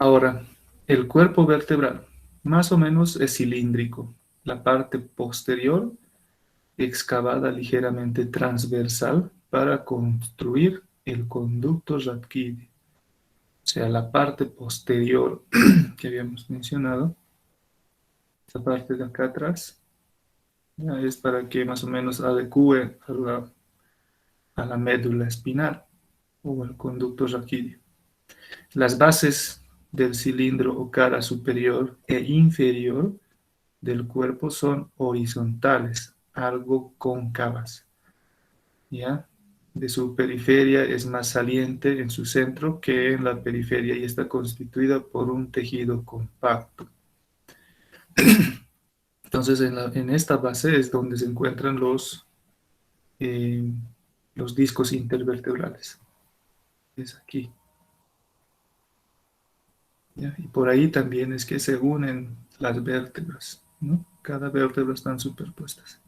Ahora, el cuerpo vertebral más o menos es cilíndrico. La parte posterior excavada ligeramente transversal para construir el conducto raquídeo. O sea, la parte posterior que habíamos mencionado, esta parte de acá atrás, ya es para que más o menos adecue a la médula espinal o al conducto raquídeo. Las bases del cilindro o cara superior e inferior del cuerpo son horizontales, algo cóncavas, ¿ya? De su periferia es más saliente en su centro que en la periferia y está constituida por un tejido compacto. Entonces, en esta base es donde se encuentran eh, los discos intervertebrales. Es aquí, ¿ya? Y por ahí también es que se unen las vértebras, ¿no? Cada vértebra están superpuestas.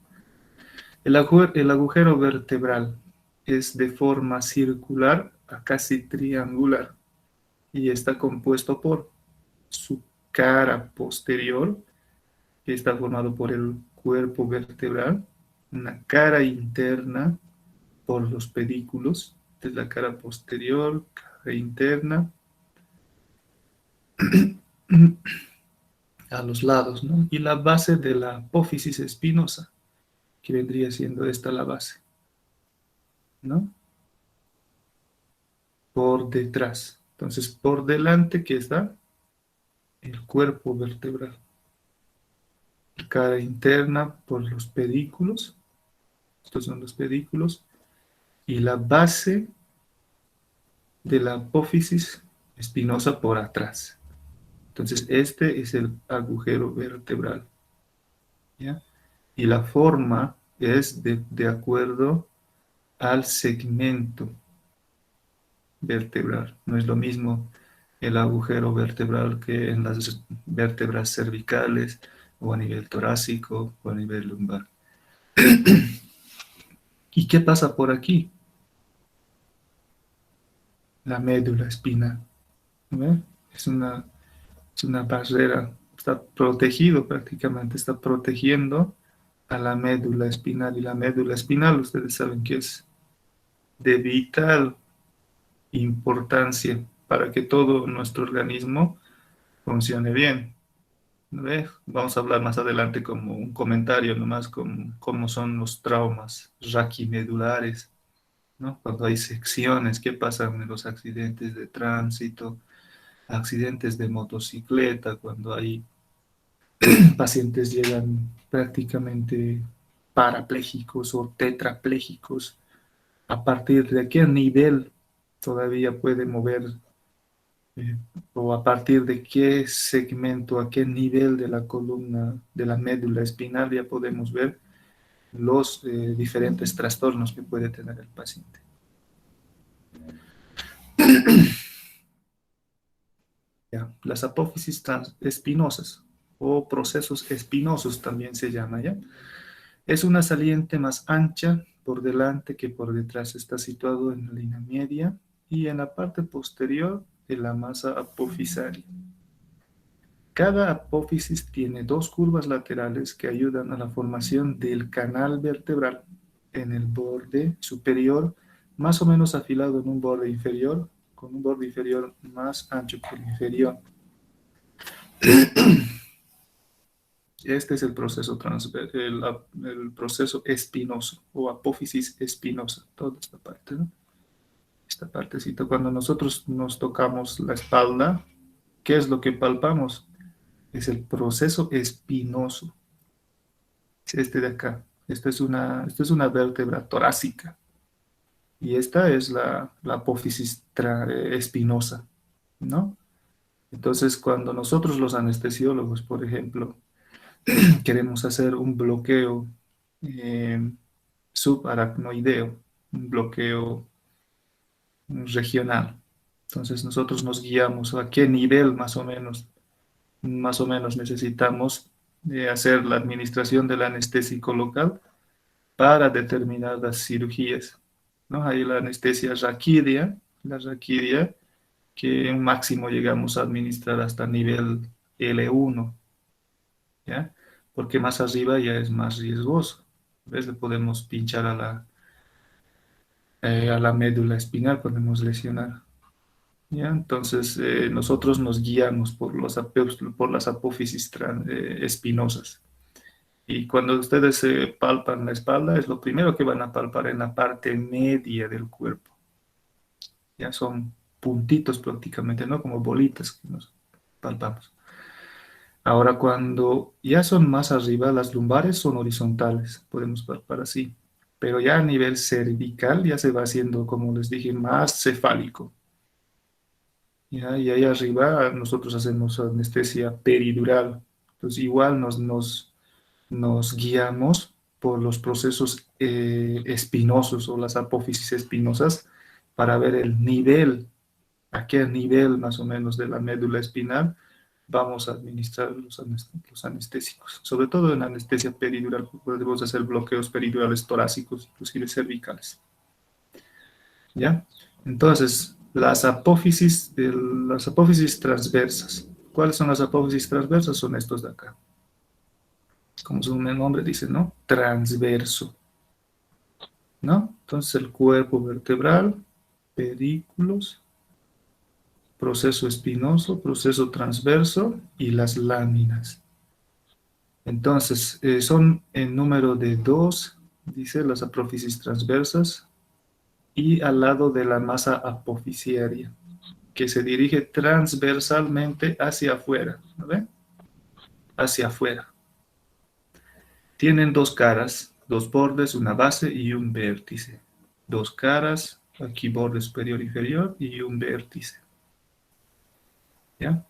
El agujero vertebral es de forma circular a casi triangular y está compuesto por su cara posterior, que está formado por el cuerpo vertebral, una cara interna por los pedículos, de la cara posterior, cara interna, a los lados, ¿no? Y la base de la apófisis espinosa, que vendría siendo esta la base, ¿no? Por detrás. Entonces, por delante que está el cuerpo vertebral. Cara interna por los pedículos, estos son los pedículos, y la base de la apófisis espinosa por atrás. Entonces, este es el agujero vertebral, ¿ya? Y la forma es de acuerdo al segmento vertebral. No es lo mismo el agujero vertebral que en las vértebras cervicales o a nivel torácico o a nivel lumbar. ¿Y qué pasa por aquí? La médula espinal, ¿ve? Es una, es una barrera, está protegido prácticamente, está protegiendo a la médula espinal. Y la médula espinal, ustedes saben que es de vital importancia para que todo nuestro organismo funcione bien. ¿Ve? Vamos a hablar más adelante como un comentario nomás con cómo son los traumas raquimedulares, ¿no? Cuando hay secciones, qué pasa en los accidentes de tránsito, accidentes de motocicleta, cuando hay pacientes llegan prácticamente parapléjicos o tetraplégicos, a partir de qué nivel todavía puede mover eh, o a partir de qué segmento, a qué nivel de la columna, de la médula espinal ya podemos ver los diferentes trastornos que puede tener el paciente. Ya, las apófisis espinosas o procesos espinosos también se llama, ¿ya? Es una saliente más ancha por delante que por detrás. Está situado en la línea media y en la parte posterior de la masa apofisaria. Cada apófisis tiene dos curvas laterales que ayudan a la formación del canal vertebral en el borde superior, más o menos afilado en un borde inferior, con un borde inferior más ancho que el inferior. Este es el proceso, el proceso espinoso o apófisis espinosa, toda esta parte, ¿no? Esta partecita, cuando nosotros nos tocamos la espalda, ¿qué es lo que palpamos? Es el proceso espinoso. Es este de acá. Esta es una vértebra torácica y esta es la apófisis espinosa, ¿no? Entonces, cuando nosotros los anestesiólogos, por ejemplo, queremos hacer un bloqueo eh, subaracnoideo, un bloqueo regional. Entonces nosotros nos guiamos a qué nivel más o menos necesitamos hacer la administración del anestésico local para determinadas cirugías, ¿no? Hay la anestesia raquídea, la raquídea que en máximo llegamos a administrar hasta nivel L1, ¿ya? Porque más arriba ya es más riesgoso. ¿Ves? Le podemos pinchar a la médula espinal, podemos lesionar. ¿Ya? Entonces, nosotros nos guiamos por las apófisis espinosas. Y cuando ustedes palpan la espalda, es lo primero que van a palpar en la parte media del cuerpo. Ya son puntitos prácticamente, ¿no? Como bolitas que nos palpamos. Ahora, cuando ya son más arriba, las lumbares son horizontales, podemos palpar así. Pero ya a nivel cervical ya se va haciendo, como les dije, más cefálico. ¿Ya? Y ahí arriba nosotros hacemos anestesia peridural. Entonces igual nos guiamos por los procesos espinosos o las apófisis espinosas para ver el nivel, a qué nivel más o menos de la médula espinal vamos a administrar los anestésicos. Sobre todo en anestesia peridural, podemos hacer bloqueos peridurales torácicos, inclusive cervicales. ¿Ya? Entonces, las apófisis transversas. ¿Cuáles son las apófisis transversas? Son estos de acá. Como su nombre dice, ¿no? Transverso, ¿no? Entonces, el cuerpo vertebral, pedículos, proceso espinoso, proceso transverso y las láminas. Entonces, son en número de dos, dice las apófisis transversas, y al lado de la masa apofisiaria, que se dirige transversalmente hacia afuera, ¿no ven? Hacia afuera. Tienen dos caras, dos bordes, una base y un vértice. Dos caras, aquí borde superior e inferior y un vértice. ¿Ya?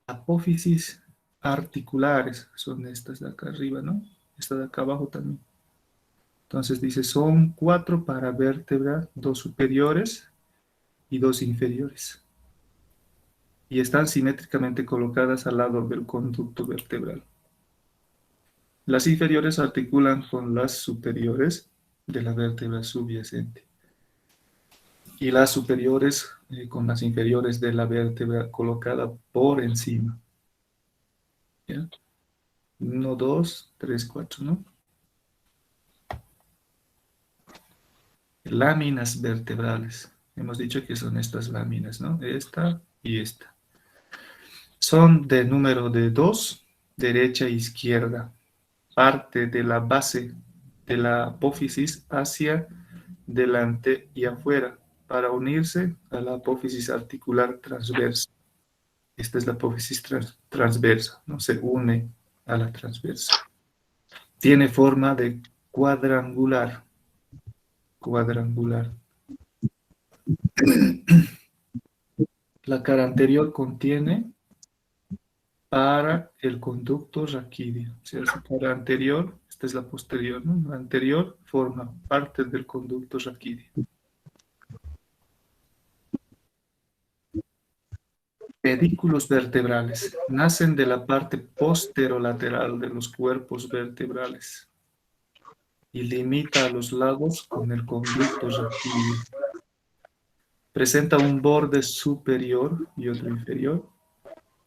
Apófisis articulares son estas de acá arriba, ¿no? Esta de acá abajo también. Entonces dice, son cuatro para vértebra, dos superiores y dos inferiores. Y están simétricamente colocadas al lado del conducto vertebral. Las inferiores articulan con las superiores de la vértebra subyacente y las superiores con las inferiores de la vértebra colocada por encima. ¿Ya? 1, 2, 3, 4, ¿no? Láminas vertebrales. Hemos dicho que son estas láminas, ¿no? Esta y esta. Son de número de 2, derecha e izquierda. Parte de la base de la apófisis hacia delante y afuera para unirse a la apófisis articular transversa. Esta es la apófisis transversa, no se une a la transversa. Tiene forma de cuadrangular. Cuadrangular. La cara anterior contiene para el conducto raquídeo. O sea, su cara anterior, esta es la posterior, ¿no? La anterior forma parte del conducto raquídeo. Pedículos vertebrales. Nacen de la parte posterolateral de los cuerpos vertebrales y limita a los lados con el conducto raquídeo. Presenta un borde superior y otro inferior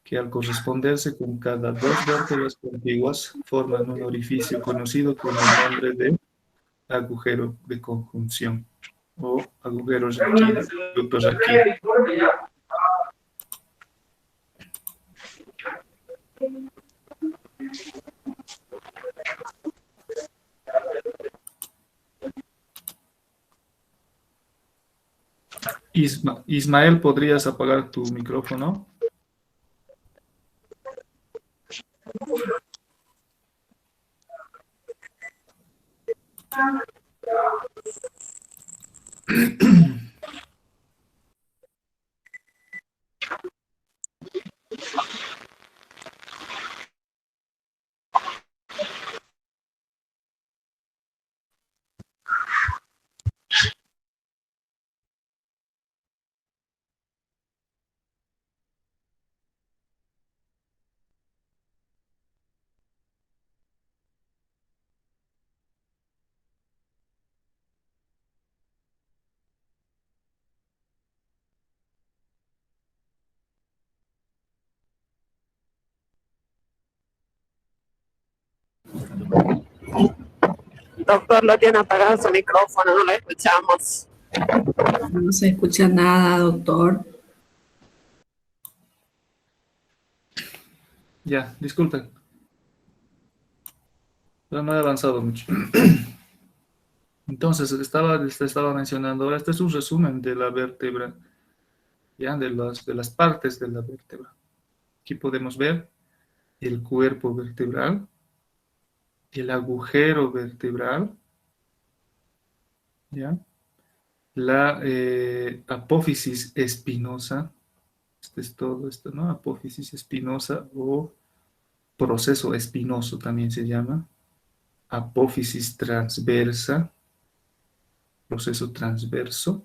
que al corresponderse con cada dos vértebras contiguas forman un orificio conocido con el nombre de agujero de conjunción o agujero raquídeo, conducto raquídeo. Ismael, ¿podrías apagar tu micrófono? Doctor, lo tiene apagado su micrófono, no lo escuchamos. No se escucha nada, doctor. Ya, disculpen, pero no he avanzado mucho. Entonces, les estaba mencionando, ahora este es un resumen de la vértebra, ya, de las partes de la vértebra. Aquí podemos ver el cuerpo vertebral, el agujero vertebral, ¿ya? La apófisis espinosa, este es todo esto, ¿no? Apófisis espinosa o proceso espinoso también se llama. Apófisis transversa, proceso transverso.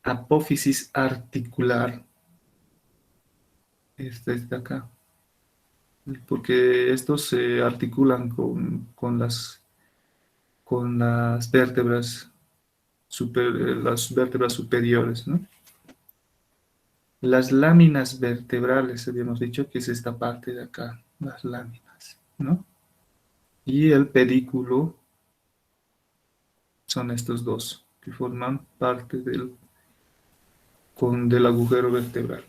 Apófisis articular, este es de acá, porque estos se articulan con las vértebras, las vértebras superiores, ¿no? Las láminas vertebrales, habíamos dicho que es esta parte de acá, las láminas, ¿no? Y el pedículo son estos dos, que forman parte del agujero vertebral,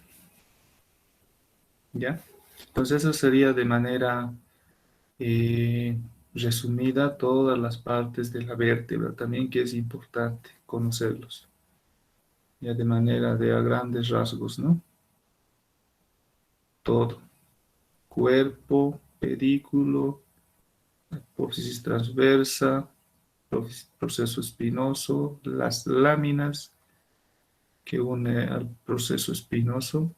¿ya? Entonces eso sería de manera eh, resumida todas las partes de la vértebra, también que es importante conocerlos, ya de manera de a grandes rasgos, ¿no? Todo, cuerpo, pedículo, apófisis transversa, proceso espinoso, las láminas que une al proceso espinoso,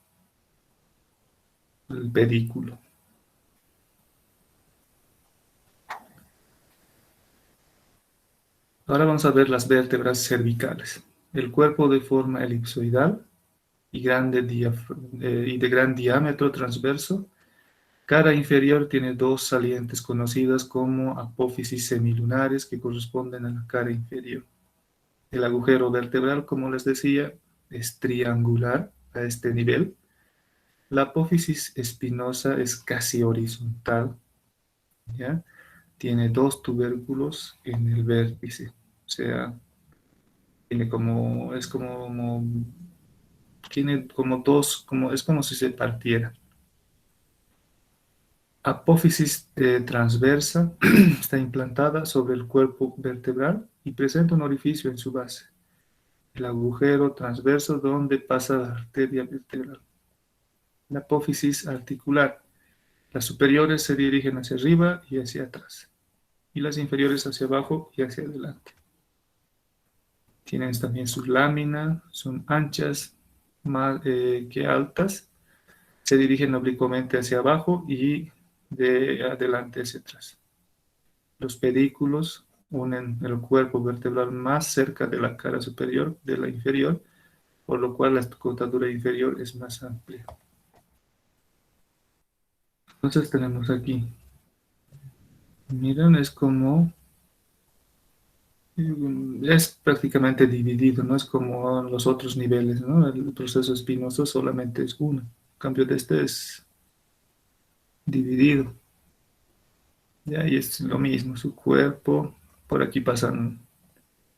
el pedículo. Ahora vamos a ver las vértebras cervicales. El cuerpo de forma elipsoidal y de gran diámetro transverso. Cara inferior tiene dos salientes conocidas como apófisis semilunares que corresponden a la cara inferior. El agujero vertebral, como les decía, es triangular a este nivel. La apófisis espinosa es casi horizontal, ¿ya? Tiene dos tubérculos en el vértice, o sea, tiene como dos, es como si se partiera. Apófisis transversa está implantada sobre el cuerpo vertebral y presenta un orificio en su base, el agujero transverso donde pasa la arteria vertebral. La apófisis articular. Las superiores se dirigen hacia arriba y hacia atrás, y las inferiores hacia abajo y hacia adelante. Tienen también sus láminas, son anchas más que altas, se dirigen oblicuamente hacia abajo y de adelante hacia atrás. Los pedículos unen el cuerpo vertebral más cerca de la cara superior de la inferior, por lo cual la cortadura inferior es más amplia. Entonces tenemos aquí, miren, es prácticamente dividido, no es como los otros niveles, ¿no? El proceso espinoso solamente es uno, en cambio de este es dividido. Y ahí es lo mismo, su cuerpo, por aquí pasan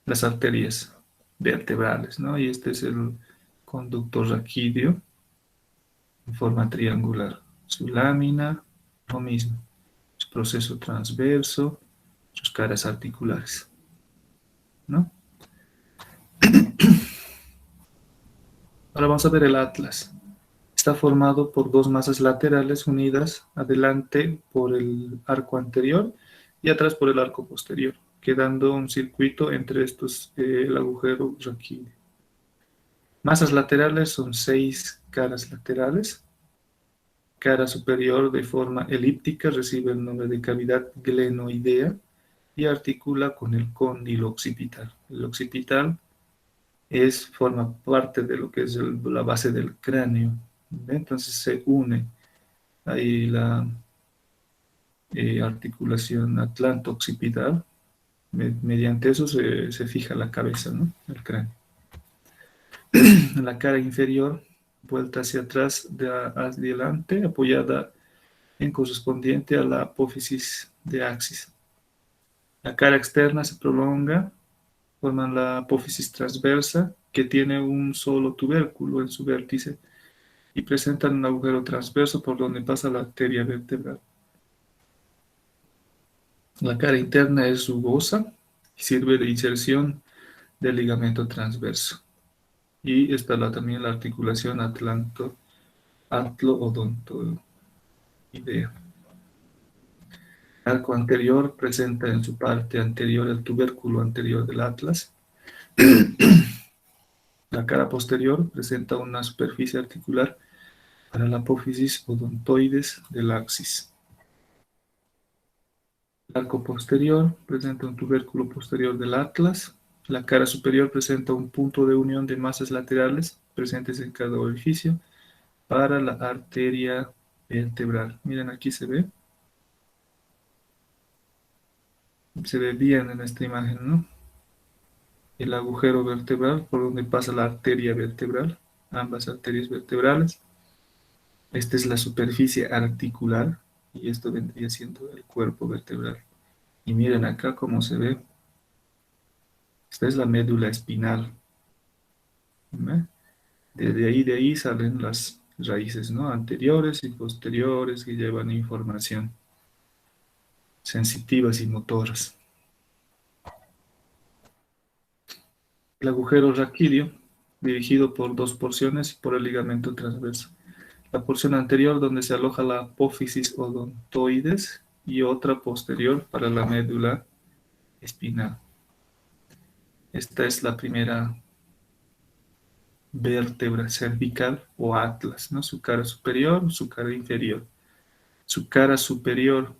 las arterias vertebrales, ¿no? Y este es el conducto raquídeo en forma triangular. Su lámina, lo mismo, su proceso transverso, sus caras articulares, ¿no? Ahora vamos a ver el atlas. Está formado por dos masas laterales unidas adelante por el arco anterior y atrás por el arco posterior, quedando un circuito entre estos, el agujero raquídeo. Masas laterales son 6 caras laterales. Cara superior de forma elíptica recibe el nombre de cavidad glenoidea y articula con el cóndilo occipital. El occipital forma parte de lo que es la base del cráneo. Entonces se une ahí la articulación atlanto-occipital. Mediante eso se fija la cabeza, ¿no? El cráneo. La cara inferior, vuelta hacia atrás, hacia adelante, apoyada en correspondiente a la apófisis de axis. La cara externa se prolonga, forman la apófisis transversa, que tiene un solo tubérculo en su vértice y presentan un agujero transverso por donde pasa la arteria vertebral. La cara interna es rugosa y sirve de inserción del ligamento transverso. Y está también la articulación atlo-odontoidea. El arco anterior presenta en su parte anterior el tubérculo anterior del atlas. La cara posterior presenta una superficie articular para la apófisis odontoides del axis. El arco posterior presenta un tubérculo posterior del atlas. La cara superior presenta un punto de unión de masas laterales presentes en cada orificio para la arteria vertebral. Miren, aquí se ve bien en esta imagen, ¿no? El agujero vertebral por donde pasa la arteria vertebral, ambas arterias vertebrales. Esta es la superficie articular y esto vendría siendo el cuerpo vertebral. Y miren acá cómo se ve. Esta es la médula espinal. ¿Ve? De ahí salen las raíces, ¿no? Anteriores y posteriores que llevan información sensitivas y motoras. El agujero raquídeo, dirigido por dos porciones por el ligamento transverso. La porción anterior donde se aloja la apófisis odontoides y otra posterior para la médula espinal. Esta es la primera vértebra cervical o atlas, ¿no? Su cara superior, su cara inferior. Su cara superior,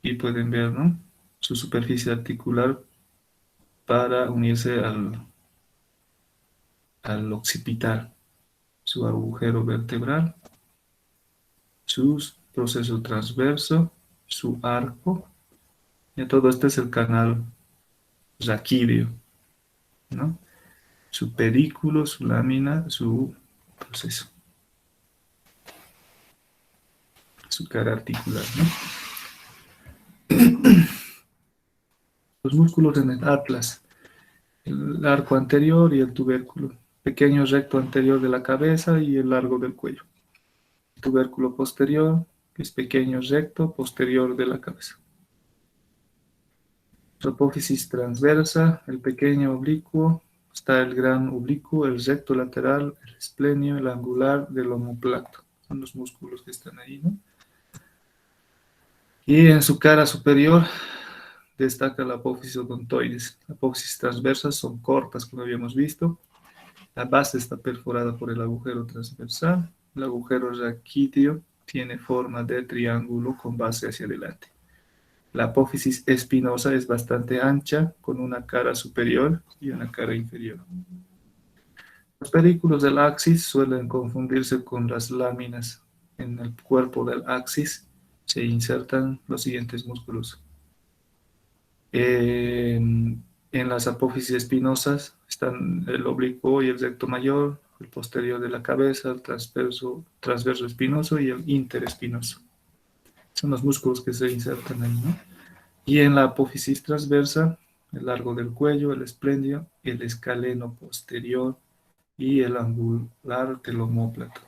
y pueden ver, ¿no? Su superficie articular para unirse al occipital. Su agujero vertebral, su proceso transverso, su arco, y todo esto es el canal raquídeo, ¿no? Su pedículo, su lámina, su proceso, su cara articular, ¿no? Los músculos en el atlas, el arco anterior y el tubérculo, pequeño recto anterior de la cabeza y el largo del cuello. El tubérculo posterior, que es pequeño recto posterior de la cabeza. Su apófisis transversa, el pequeño oblicuo, está el gran oblicuo, el recto lateral, el esplenio, el angular del omóplato. Son los músculos que están ahí, ¿no? Y en su cara superior destaca la apófisis odontoides. Las apófisis transversas son cortas, como habíamos visto. La base está perforada por el agujero transversal. El agujero raquídeo tiene forma de triángulo con base hacia adelante. La apófisis espinosa es bastante ancha, con una cara superior y una cara inferior. Los pedículos del axis suelen confundirse con las láminas. En el cuerpo del axis se insertan los siguientes músculos. En las apófisis espinosas están el oblicuo y el recto mayor, el posterior de la cabeza, el transverso espinoso y el interespinoso. Son los músculos que se insertan ahí, ¿no? Y en la apófisis transversa, el largo del cuello, el esplendio, el escaleno posterior y el angular del omóplato.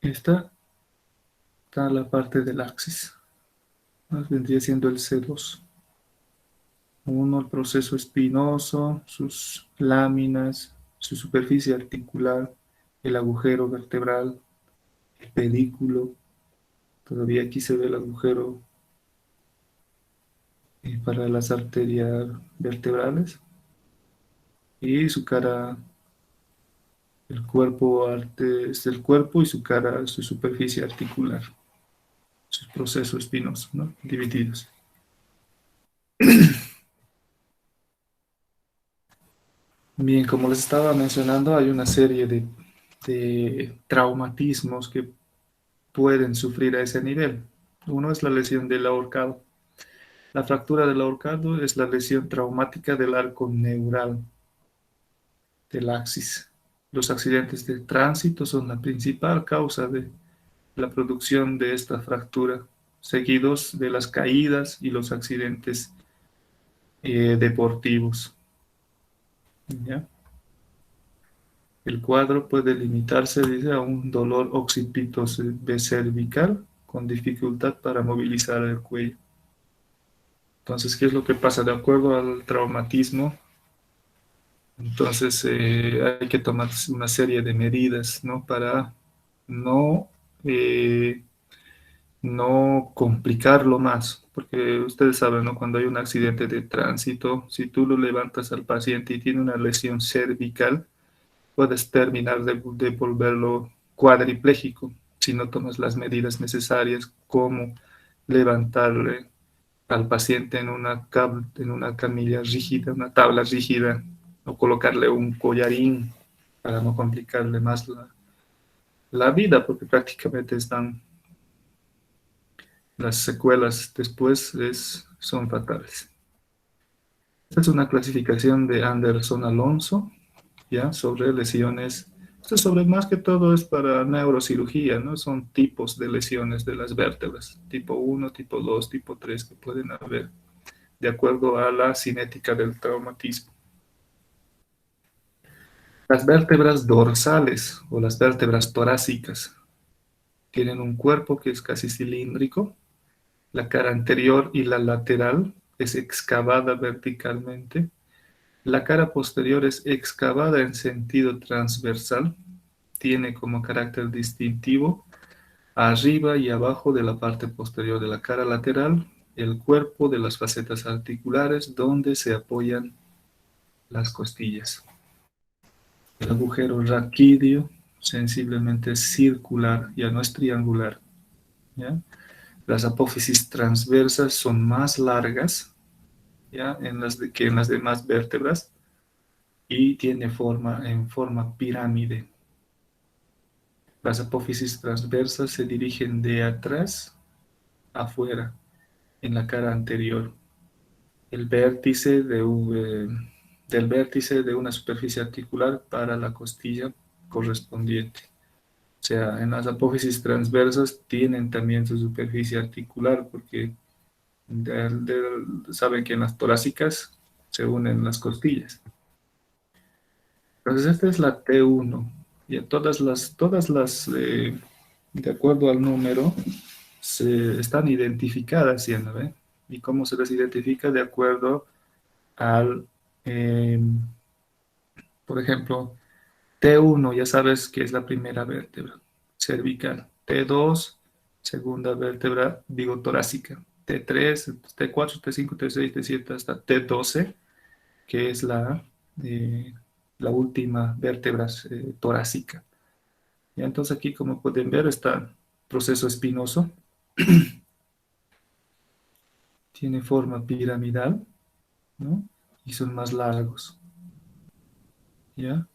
Esta está la parte del axis. Vendría siendo el C2. Uno, el proceso espinoso, sus láminas, su superficie articular, el agujero vertebral, el pedículo. Todavía aquí se ve el agujero para las arterias vertebrales. Y su cara, el cuerpo, es el cuerpo y su cara, su superficie articular, sus procesos espinosos, ¿no? Divididos. Bien, como les estaba mencionando, hay una serie de traumatismos que pueden sufrir a ese nivel. Uno es la lesión del ahorcado. La fractura del ahorcado es la lesión traumática del arco neural del axis. Los accidentes de tránsito son la principal causa de la producción de esta fractura, seguidos de las caídas y los accidentes deportivos. ¿Ya? El cuadro puede limitarse, dice, a un dolor occipito cervical con dificultad para movilizar el cuello. Entonces, ¿qué es lo que pasa? De acuerdo al traumatismo, entonces hay que tomar una serie de medidas, ¿no? Para no, no complicarlo más, porque ustedes saben, ¿no? Cuando hay un accidente de tránsito, si tú lo levantas al paciente y tiene una lesión cervical, puedes terminar de volverlo cuadripléjico si no tomas las medidas necesarias, como levantarle al paciente en una camilla rígida, una tabla rígida, o colocarle un collarín para no complicarle más la vida, porque prácticamente están las secuelas después son fatales. Esta es una clasificación de Anderson Alonso, ¿ya? Sobre lesiones. Esto sobre más que todo es para neurocirugía, ¿no? Son tipos de lesiones de las vértebras, tipo 1, tipo 2, tipo 3 que pueden haber, de acuerdo a la cinética del traumatismo. Las vértebras dorsales o las vértebras torácicas tienen un cuerpo que es casi cilíndrico. La cara anterior y la lateral es excavada verticalmente. La cara posterior es excavada en sentido transversal. Tiene como carácter distintivo arriba y abajo de la parte posterior de la cara lateral el cuerpo de las facetas articulares donde se apoyan las costillas. El agujero raquídeo sensiblemente circular, ya no es triangular, ¿ya? Las apófisis transversas son más largas, ¿ya? Que en las demás vértebras, y tiene en forma pirámide. Las apófisis transversas se dirigen de atrás afuera, en la cara anterior. El vértice del vértice de una superficie articular para la costilla correspondiente. O sea, en las apófisis transversas tienen también su superficie articular, porque saben que en las torácicas se unen las costillas. Entonces, esta es la T1. Y de acuerdo al número, están identificadas, ¿sí, no ve? ¿Y cómo se las identifica? De acuerdo al, eh, por ejemplo, T1, ya sabes que es la primera vértebra cervical. T2, segunda vértebra, digo, torácica. T3, T4, T5, T6, T7, hasta T12, que es la última vértebra torácica. Y entonces aquí, como pueden ver, está el proceso espinoso. Tiene forma piramidal, ¿no? Y son más largos. ¿Ya?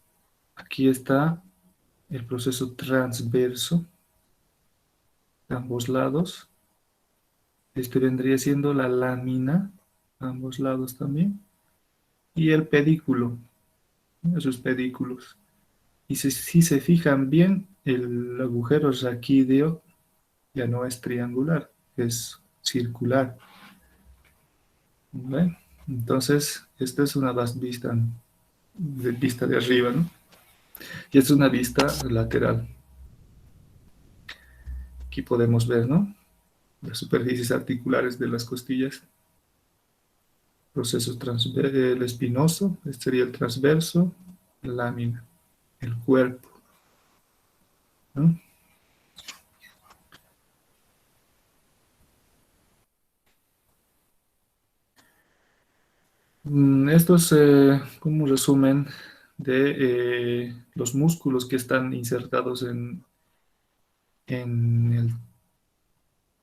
Aquí está el proceso transverso de ambos lados. Este vendría siendo la lámina, ambos lados también. Y el pedículo, ¿no? Esos pedículos. Y si se fijan bien, el agujero raquídeo ya no es triangular, es circular. ¿Ven? Entonces, esta es una vista de arriba, ¿no? Y es una vista lateral. Aquí podemos ver, ¿no? Las superficies articulares de las costillas. Proceso el espinoso, este sería el transverso, la lámina, el cuerpo, ¿no? Esto es como un resumen de los músculos que están insertados en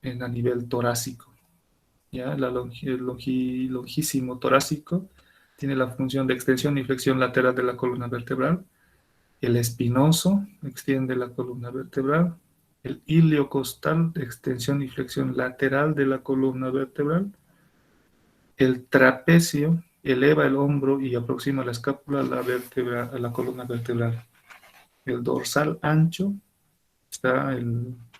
a nivel torácico. ¿Ya? El longísimo torácico tiene la función de extensión y flexión lateral de la columna vertebral. El espinoso extiende la columna vertebral. El iliocostal, extensión y flexión lateral de la columna vertebral. El trapecio eleva el hombro y aproxima la escápula a la columna vertebral. El dorsal ancho, está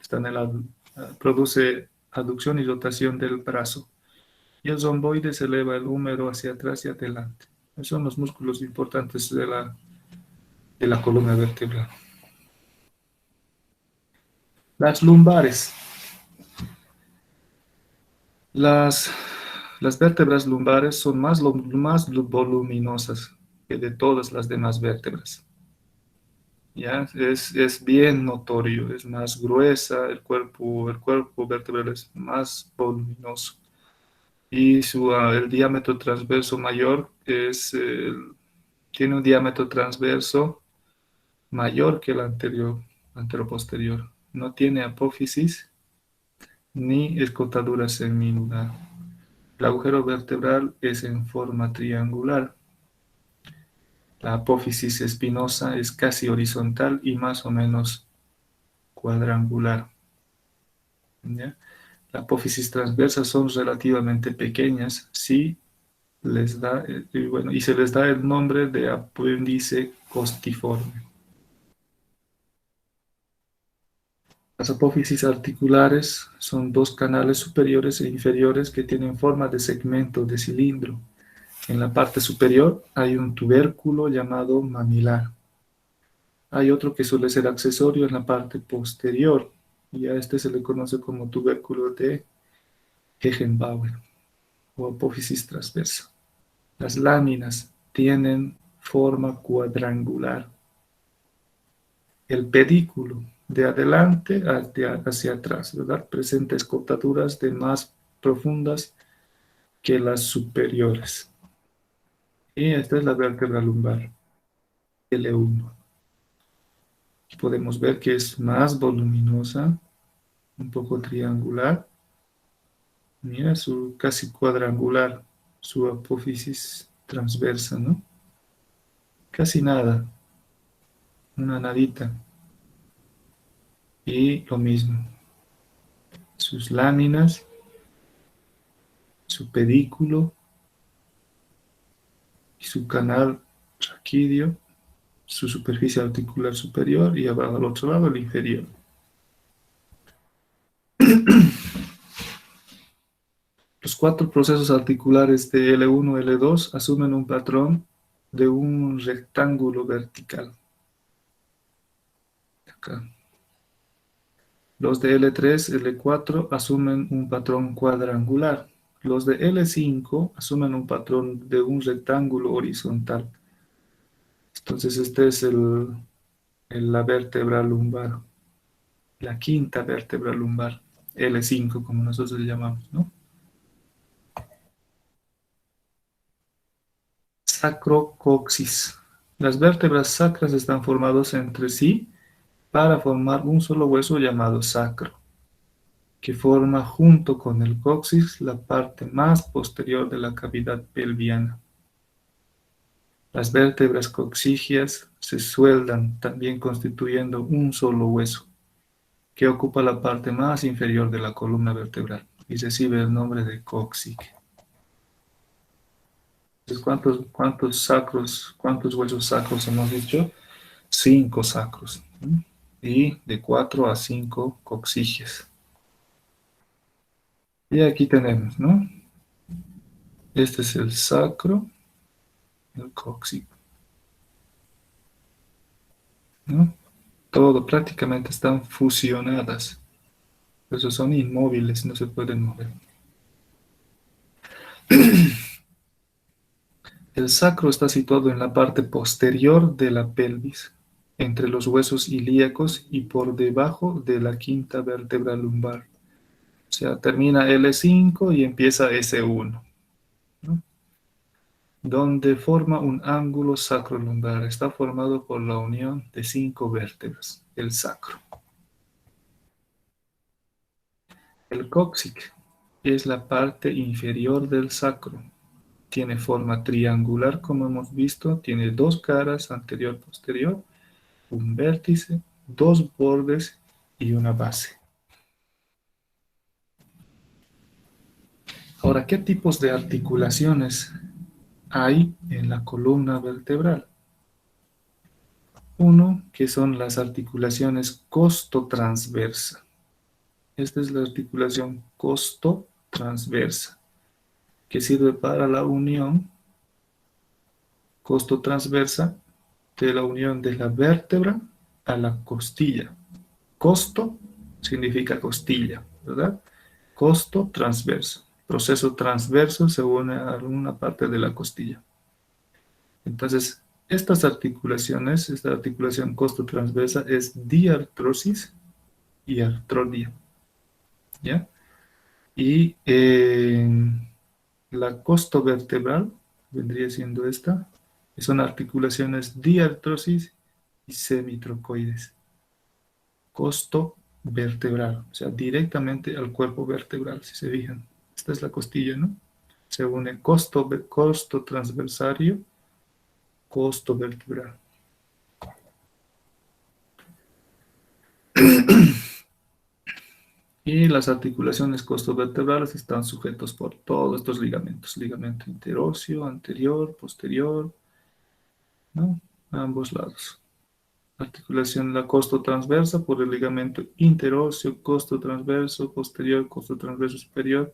está en produce aducción y rotación del brazo. Y el romboides eleva el húmero hacia atrás y adelante. Esos son los músculos importantes de la columna vertebral. Las lumbares. Las, las vértebras lumbares son más voluminosas que de todas las demás vértebras. ¿Ya? Es bien notorio, es más gruesa, el cuerpo vertebral es más voluminoso. Y el diámetro transverso mayor tiene un diámetro transverso mayor que el anteroposterior. No tiene apófisis ni escotadura semilunar. El agujero vertebral es en forma triangular. La apófisis espinosa es casi horizontal y más o menos cuadrangular. ¿Ya? La apófisis transversa son relativamente pequeñas, sí y se les da el nombre de apéndice costiforme. Las apófisis articulares son dos canales superiores e inferiores que tienen forma de segmento de cilindro. En la parte superior hay un tubérculo llamado mamilar. Hay otro que suele ser accesorio en la parte posterior, y a este se le conoce como tubérculo de Eichenbauer o apófisis transversa. Las láminas tienen forma cuadrangular. El pedículo de adelante hacia atrás, ¿verdad? Presenta escotaduras de más profundas que las superiores. Y esta es la vértebra lumbar, L1. Podemos ver que es más voluminosa, un poco triangular. Mira, casi cuadrangular, su apófisis transversa, ¿no? Casi nada, una nadita. Y lo mismo, sus láminas, su pedículo y su canal raquídeo, su superficie articular superior y abajo al otro lado el inferior. Los cuatro procesos articulares de L1 y L2 asumen un patrón de un rectángulo vertical. Acá. Los de L3 y L4 asumen un patrón cuadrangular. Los de L5 asumen un patrón de un rectángulo horizontal. Entonces, esta es la vértebra lumbar, la quinta vértebra lumbar, L5, como nosotros le llamamos, ¿no? Sacrocoxis. Las vértebras sacras están formadas entre sí para formar un solo hueso llamado sacro, que forma junto con el coxis la parte más posterior de la cavidad pelviana. Las vértebras coxigias se sueldan también constituyendo un solo hueso, que ocupa la parte más inferior de la columna vertebral y recibe el nombre de cóccix. Entonces, ¿cuántos huesos sacros hemos dicho? 5 sacros, ¿no? Y de 4 a 5 coxiges. Y aquí tenemos, ¿no? Este es el sacro, el cóccix, ¿no? Todo prácticamente están fusionadas. Por eso son inmóviles, no se pueden mover. El sacro está situado en la parte posterior de la pelvis, entre los huesos ilíacos y por debajo de la quinta vértebra lumbar. O sea, termina L5 y empieza S1, ¿no? Donde forma un ángulo sacrolumbar. Está formado por la unión de 5 vértebras, el sacro. El cóccix es la parte inferior del sacro. Tiene forma triangular, como hemos visto. Tiene 2 caras, anterior y posterior, un vértice, 2 bordes y una base. Ahora, ¿qué tipos de articulaciones hay en la columna vertebral? Uno, que son las articulaciones costotransversa. Esta es la articulación costo-transversa, que sirve para la unión costo-transversa de la unión de la vértebra a la costilla. Costo significa costilla, ¿verdad? Costo transverso. Proceso transverso se une a una parte de la costilla. Entonces, estas articulaciones, esta articulación costo transversa es diartrosis y artrodia, ¿ya? Y la costo vertebral vendría siendo esta, que son articulaciones diartrosis y semitrocoides. Costo vertebral, o sea, directamente al cuerpo vertebral, si se fijan. Esta es la costilla, ¿no? Se une costo transversario, costo vertebral. Y las articulaciones costovertebrales están sujetos por todos estos ligamentos. Ligamento interóseo, anterior, posterior, ¿no? A ambos lados. Articulación de la costo transversa por el ligamento interóseo, costo transverso posterior, costo transverso superior,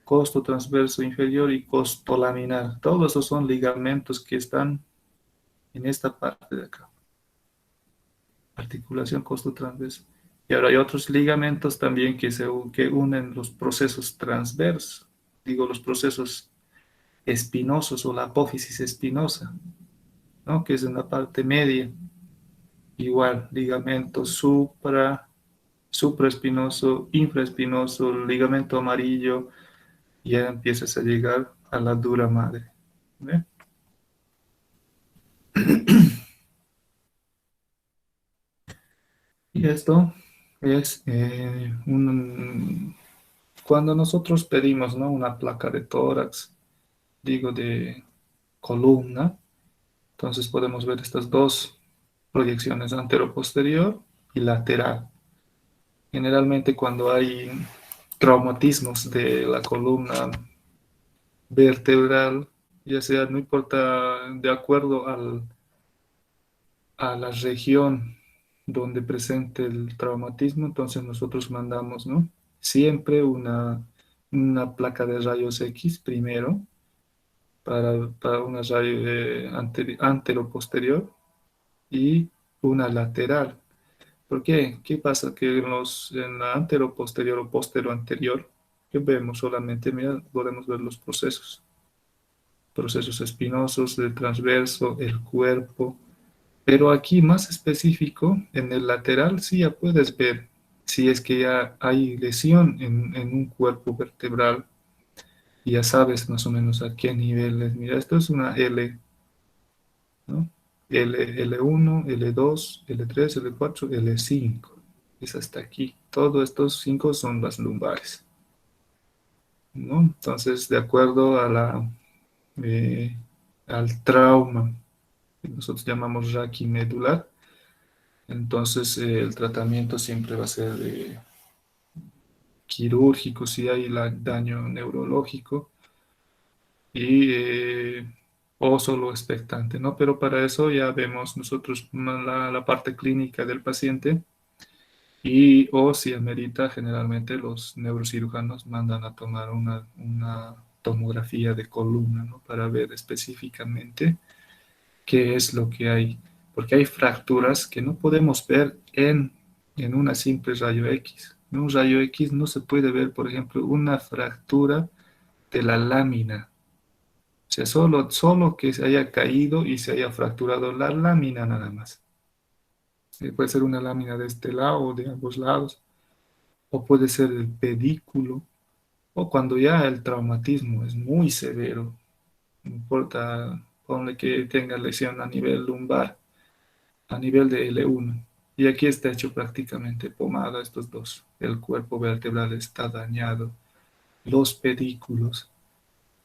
costo transverso inferior y costo laminar. Todos esos son ligamentos que están en esta parte de acá. Articulación costo transverso. Y ahora hay otros ligamentos también que unen los procesos transversos, digo los procesos espinosos o la apófisis espinosa, ¿no? Que es en la parte media. Igual, ligamento supraespinoso, infraespinoso, ligamento amarillo, y ya empiezas a llegar a la dura madre. ¿Ve? Y esto es cuando nosotros pedimos, ¿no? Una placa de tórax, digo de columna, entonces podemos ver estas dos proyecciones, antero-posterior y lateral. Generalmente cuando hay traumatismos de la columna vertebral, ya sea, no importa, de acuerdo a la región donde presente el traumatismo, entonces nosotros mandamos, ¿no? Siempre una placa de rayos X primero para una rayo antero-posterior y una lateral. ¿Por qué? ¿Qué pasa? Que en la antero-posterior o postero-anterior, que vemos solamente, mira, podemos ver los procesos espinosos, del transverso, el cuerpo. Pero aquí más específico, en el lateral, sí ya puedes ver si es que ya hay lesión en un cuerpo vertebral. Y ya sabes más o menos a qué nivel es. Mira, esto es una L, ¿no? L1, L2, L3, L4, L5. Es hasta aquí. Todos estos 5 son las lumbares, ¿no? Entonces, de acuerdo eh, al trauma que nosotros llamamos raquimedular, entonces el tratamiento siempre va a ser quirúrgico si hay daño neurológico y o solo expectante, ¿no? Pero para eso ya vemos nosotros la parte clínica del paciente y o si amerita, generalmente los neurocirujanos mandan a tomar una tomografía de columna, ¿no? Para ver específicamente qué es lo que hay, porque hay fracturas que no podemos ver en una simple rayo X. En un rayo X no se puede ver, por ejemplo, una fractura de la lámina. O sea, solo que se haya caído y se haya fracturado la lámina nada más. Puede ser una lámina de este lado o de ambos lados, o puede ser el pedículo, o cuando ya el traumatismo es muy severo, no importa, ponle que tenga lesión a nivel lumbar, a nivel de L1. Y aquí está hecho prácticamente pomada estos dos. El cuerpo vertebral está dañado, los pedículos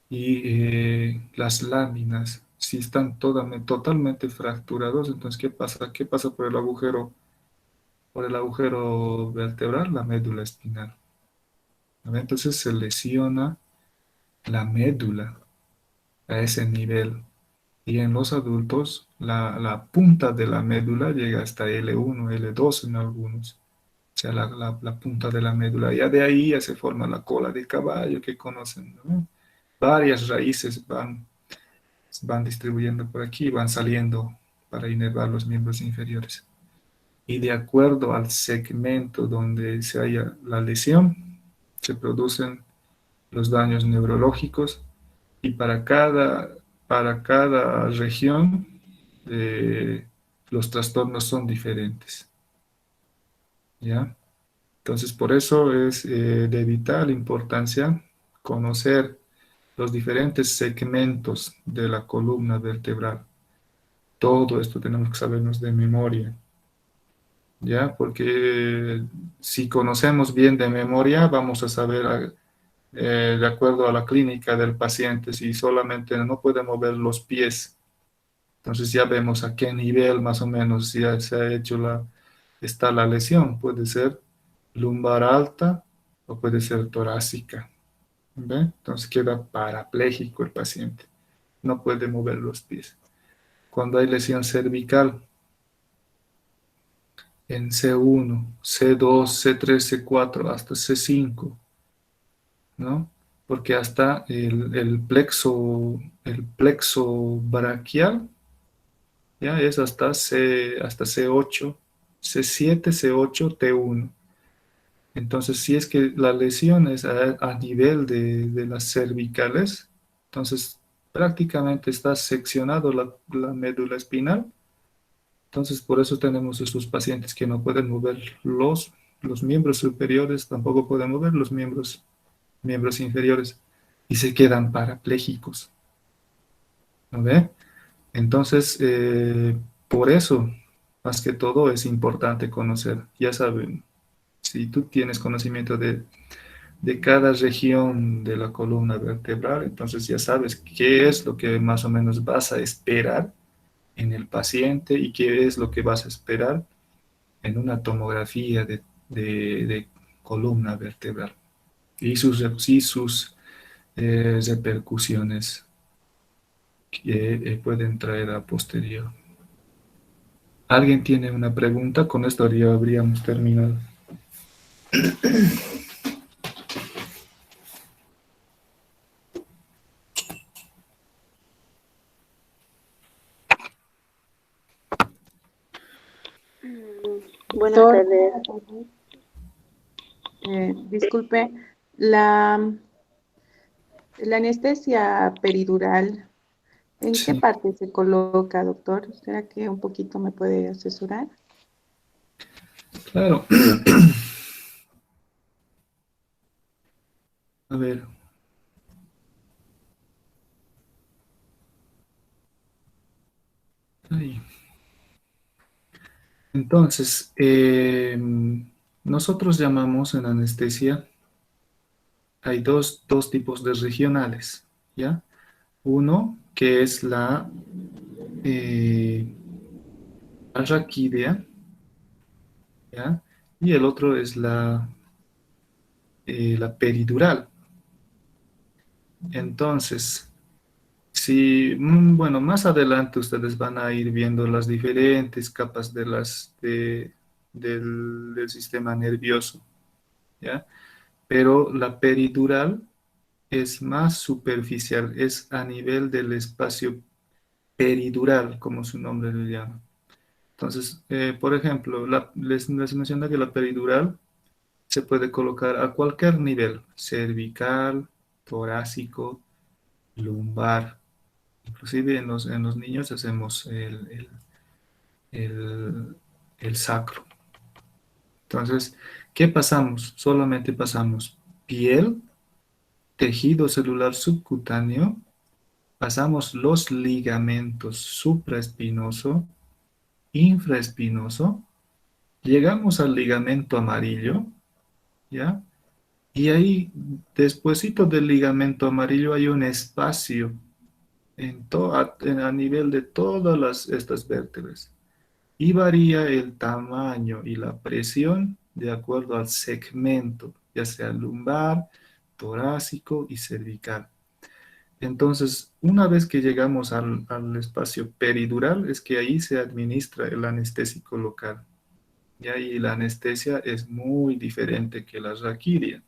y las láminas, si están totalmente fracturados, entonces ¿qué pasa? ¿Qué pasa por el agujero? Por el agujero vertebral, la médula espinal. ¿No? Entonces se lesiona la médula a ese nivel. Y en los adultos, la punta de la médula llega hasta L1, L2 en algunos. sea, la punta de la médula. Ya de ahí ya se forma la cola de caballo que conocen, ¿no? Varias raíces van distribuyendo por aquí, van saliendo para inervar los miembros inferiores. Y de acuerdo al segmento donde se haya la lesión, se producen los daños neurológicos y para cada región los trastornos son diferentes, ¿ya? Entonces, por eso es de vital importancia conocer los diferentes segmentos de la columna vertebral. Todo esto tenemos que sabernos de memoria, ¿ya? Porque si conocemos bien de memoria, vamos a saber, de acuerdo a la clínica del paciente, si solamente no puede mover los pies. Entonces ya vemos a qué nivel más o menos ya se ha hecho está la lesión. Puede ser lumbar alta o puede ser torácica. ¿Ve? Entonces queda parapléjico el paciente. No puede mover los pies. Cuando hay lesión cervical en C1, C2, C3, C4, hasta C5, ¿no? Porque hasta el plexo braquial ya es hasta C8, C7, C8, T1. Entonces, si es que la lesión es a nivel de las cervicales, entonces prácticamente está seccionado la médula espinal. Entonces, por eso tenemos estos pacientes que no pueden mover los miembros superiores, tampoco pueden mover los miembros inferiores y se quedan parapléjicos. ¿No ve? Entonces, por eso, más que todo, es importante conocer. Ya saben, si tú tienes conocimiento de cada región de la columna vertebral, entonces ya sabes qué es lo que más o menos vas a esperar en el paciente y qué es lo que vas a esperar en una tomografía de columna vertebral y sus repercusiones que pueden traer a posterior. ¿Alguien tiene una pregunta? Con esto ya habríamos terminado. Buenas Doctor, tardes. disculpe, la anestesia peridural, ¿en qué Sí, parte se coloca, doctor? ¿Será que un poquito me puede asesorar? claro. A ver. Ahí. Entonces, nosotros llamamos en anestesia, hay dos tipos de regionales, ¿ya? Uno que es eh, la raquídea, ¿ya? Y el otro es la peridural. Entonces, bueno, más adelante ustedes van a ir viendo las diferentes capas del sistema nervioso, ¿ya? Pero la peridural es más superficial, es a nivel del espacio peridural, como su nombre le llama. Entonces, por ejemplo, les mencioné que la peridural se puede colocar a cualquier nivel, cervical, torácico, lumbar. Inclusive en los niños hacemos el, el sacro. Entonces, ¿qué pasamos? Solamente pasamos piel, tejido celular subcutáneo, pasamos los ligamentos supraespinoso, infraespinoso, llegamos al ligamento amarillo, ¿ya? Y ahí, despuesito del ligamento amarillo, hay un espacio a nivel de todas estas vértebras. Y varía el tamaño y la presión de acuerdo al segmento, ya sea lumbar, torácico y cervical. Entonces, una vez que llegamos al espacio peridural, es que ahí se administra el anestésico local. Y ahí la anestesia es muy diferente que la raquidia,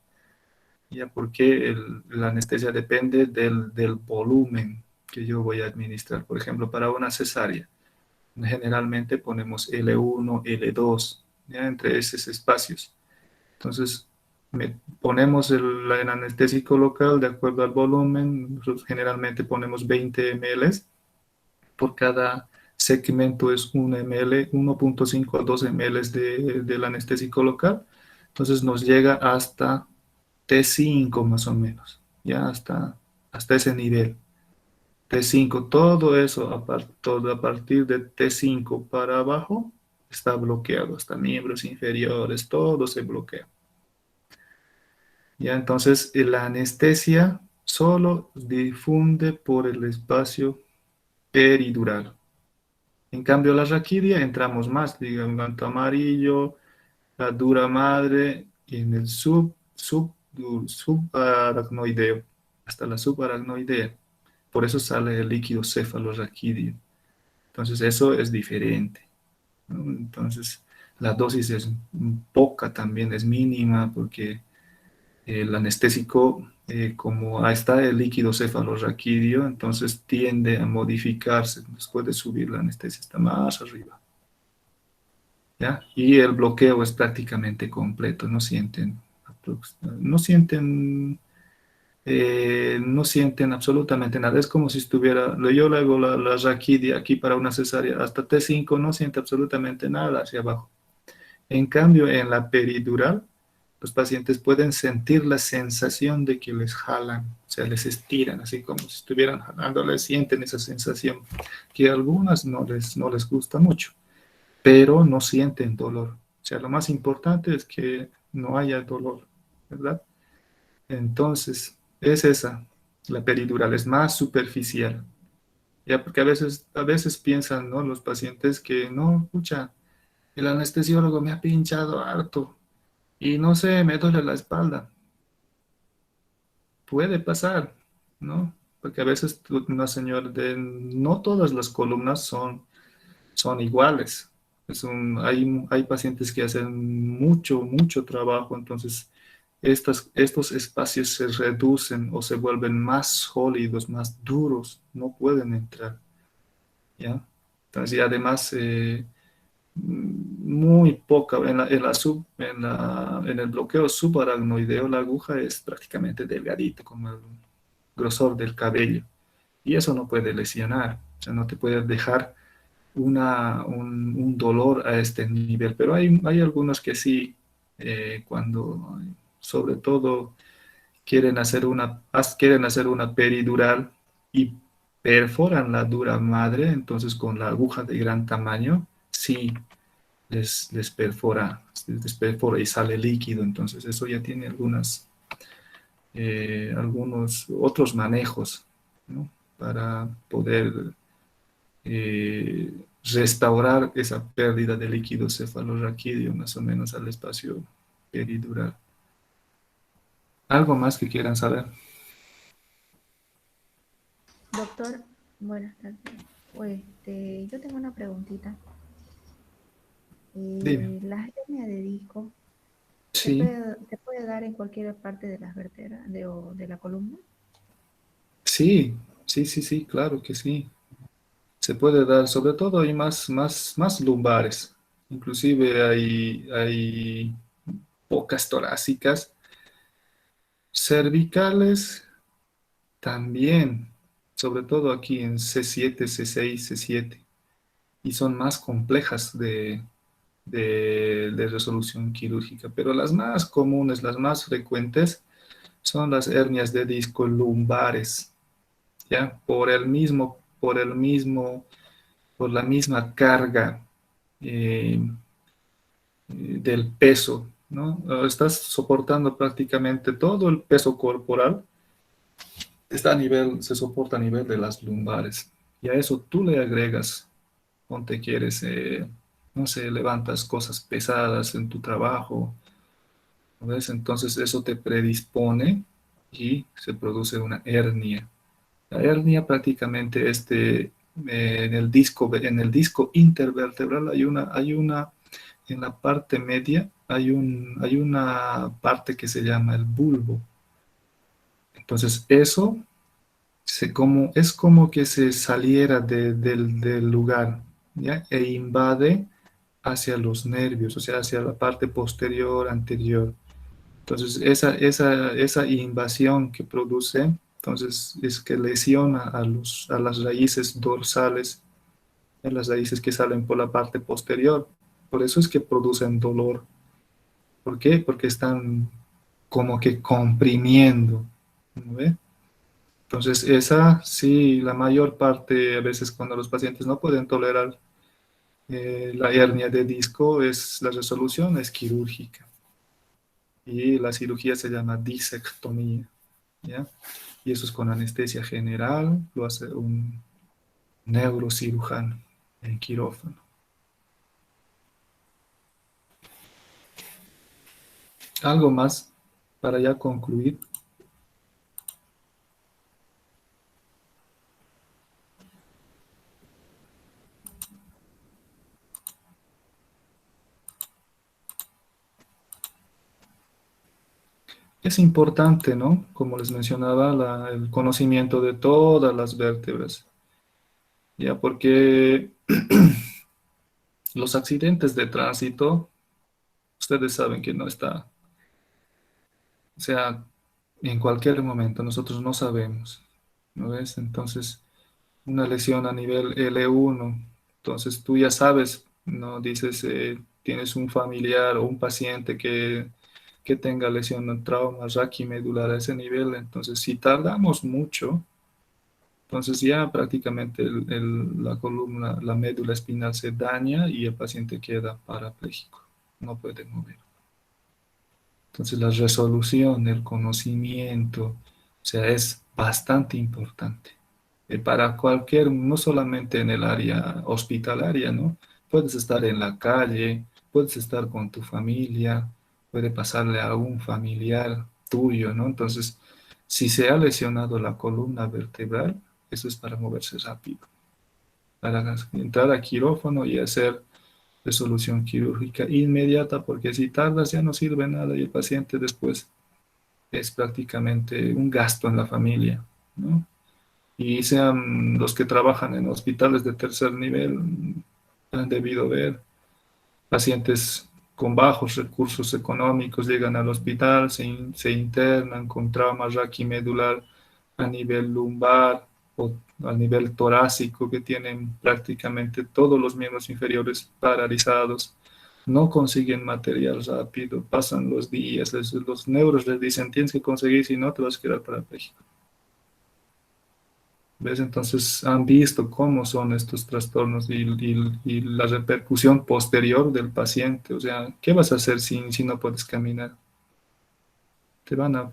ya porque la anestesia depende del volumen que yo voy a administrar. Por ejemplo, para una cesárea, generalmente ponemos L1, L2, ya entre esos espacios. Entonces, ponemos el anestésico local de acuerdo al volumen. Nosotros generalmente ponemos 20 ml. Por cada segmento es 1 ml, 1.5 a 2 ml del anestésico local. Entonces nos llega hasta T5 más o menos, ya hasta ese nivel. T5, todo eso, todo a partir de T5 para abajo, está bloqueado, hasta miembros inferiores, todo se bloquea. Ya, entonces la anestesia solo difunde por el espacio peridural. En cambio, la raquidia entramos más, digamos, manto amarillo, la dura madre y en el subaracnoideo, hasta la subaracnoidea. Por eso sale el líquido cefalorraquídeo. Entonces, eso es diferente, ¿no? Entonces, la dosis es poca también, es mínima, porque el anestésico, como ahí está el líquido cefalorraquídeo, entonces tiende a modificarse. Después de subir la anestesia está más arriba, ¿ya? Y el bloqueo es prácticamente completo. No sienten absolutamente nada. Es como si estuviera, yo le hago la raquidia aquí para una cesárea, hasta T5 no siente absolutamente nada hacia abajo. En cambio, en la peridural, los pacientes pueden sentir la sensación de que les jalan, o sea, les estiran, así como si estuvieran jalando, les sienten esa sensación, que a algunas no les gusta mucho, pero no sienten dolor. O sea, lo más importante es que no haya dolor, ¿verdad? Entonces, es esa, la peridural, es más superficial. Ya, porque a veces piensan, ¿no? Los pacientes que, no, escucha, el anestesiólogo me ha pinchado harto y no sé, me duele la espalda. Puede pasar, ¿no? Porque a veces una señora no todas las columnas son iguales. Hay pacientes que hacen mucho, mucho trabajo, entonces estos espacios se reducen o se vuelven más sólidos, más duros, no pueden entrar, ¿ya? Entonces, y además, muy poca, en el bloqueo subaracnoideo, la aguja es prácticamente delgadita, como el grosor del cabello, y eso no puede lesionar, o sea, no te puede dejar un dolor a este nivel, pero hay algunos que sí, cuando sobre todo quieren hacer una peridural y perforan la dura madre, entonces con la aguja de gran tamaño, sí les perfora y sale líquido, entonces eso ya tiene algunos otros manejos, ¿no? Para poder eh, restaurar esa pérdida de líquido cefalorraquídeo más o menos al espacio peridural. ¿Algo más que quieran saber? Doctor, buenas tardes. Yo tengo una preguntita. Dime. ¿La hernia de disco Sí, se puede dar en cualquier parte de las vértebras o de la columna? sí, sí, sí, sí, claro que sí. Se puede dar, sobre todo hay más lumbares. Inclusive hay pocas torácicas. Cervicales también, sobre todo aquí en C7, C6, C7. Y son más complejas de resolución quirúrgica. Pero las más comunes, las más frecuentes, son las hernias de disco lumbares, ¿ya? Por la misma carga del peso, ¿no? Estás soportando prácticamente todo el peso corporal, se soporta a nivel de las lumbares. Y a eso tú le agregas, ponte quieres, no sé, levantas cosas pesadas en tu trabajo, ¿ves? Entonces eso te predispone y se produce una hernia. La hernia prácticamente en el disco intervertebral hay una en la parte media hay una parte que se llama el bulbo. Entonces eso es como que se saliera del lugar, ¿ya? E invade hacia los nervios, o sea, hacia la parte posterior, anterior. Entonces, esa invasión que produce, entonces, es que lesiona a las raíces dorsales, a las raíces que salen por la parte posterior. Por eso es que producen dolor. ¿Por qué? Porque están como que comprimiendo, ¿no ve? Entonces, esa sí, la mayor parte, a veces cuando los pacientes no pueden tolerar la hernia de disco, la resolución es quirúrgica. Y la cirugía se llama disectomía, ¿ya? Y eso es con anestesia general, lo hace un neurocirujano en quirófano. Algo más para ya concluir. Es importante, ¿no? Como les mencionaba, el conocimiento de todas las vértebras, ¿ya? Porque los accidentes de tránsito, ustedes saben que no está, o sea, en cualquier momento, nosotros no sabemos, ¿no ves? Entonces, una lesión a nivel L1, entonces tú ya sabes, ¿no? Dices, tienes un familiar o un paciente que tenga lesión o trauma raquimedular a ese nivel, entonces si tardamos mucho, entonces ya prácticamente la columna, la médula espinal se daña y el paciente queda parapléjico, no puede mover. Entonces la resolución, el conocimiento, o sea, es bastante importante. Para cualquier, no solamente en el área hospitalaria, ¿no? Puedes estar en la calle, puedes estar con tu familia, puede pasarle a algún familiar tuyo, ¿no? Entonces, si se ha lesionado la columna vertebral, eso es para moverse rápido, para entrar a quirófano y hacer resolución quirúrgica inmediata, porque si tardas ya no sirve nada y el paciente después es prácticamente un gasto en la familia, ¿no? Y sean los que trabajan en hospitales de tercer nivel, han debido ver pacientes con bajos recursos económicos, llegan al hospital, se internan con trauma raquimedular a nivel lumbar o a nivel torácico, que tienen prácticamente todos los miembros inferiores paralizados, no consiguen material rápido, pasan los días, los neuros les dicen, tienes que conseguir, si no te vas a quedar parapléjico. ¿Ves? Entonces han visto cómo son estos trastornos y la repercusión posterior del paciente. O sea, ¿qué vas a hacer si no puedes caminar? Te van a